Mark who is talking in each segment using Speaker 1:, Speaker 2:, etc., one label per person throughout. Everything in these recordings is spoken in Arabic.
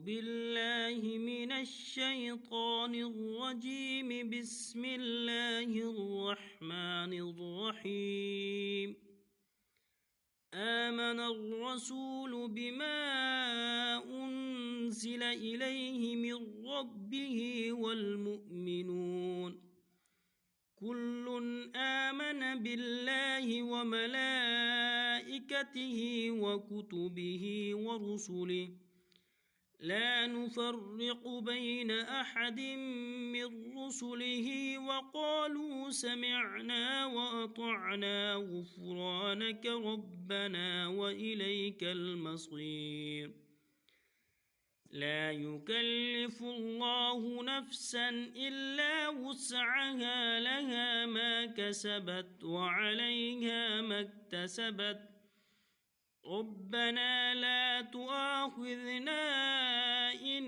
Speaker 1: بالله من الشيطان الرجيم. بسم الله الرحمن الرحيم. آمن الرسول بما أنزل إليه من ربه والمؤمنون كل آمن بالله وملائكته وكتبه ورسله لا نفرق بين أحد من رسله وقالوا سمعنا وأطعنا غفرانك ربنا وإليك المصير. لا يكلف الله نفسا إلا وسعها لها ما كسبت وعليها ما اكتسبت ربنا لا تؤاخذنا إن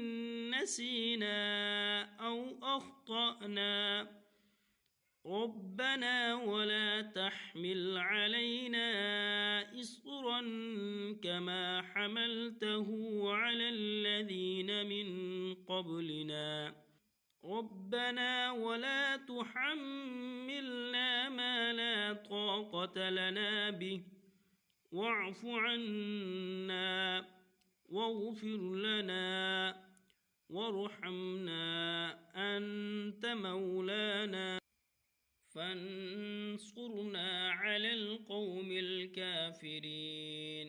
Speaker 1: نسينا أو أخطأنا ربنا ولا تحمل علينا إصرا كما حملته على الذين من قبلنا ربنا ولا تحملنا ما لا طاقة لنا به واعف عنا واغفر لنا وارحمنا أنت مولانا فانصرنا على القوم الكافرين.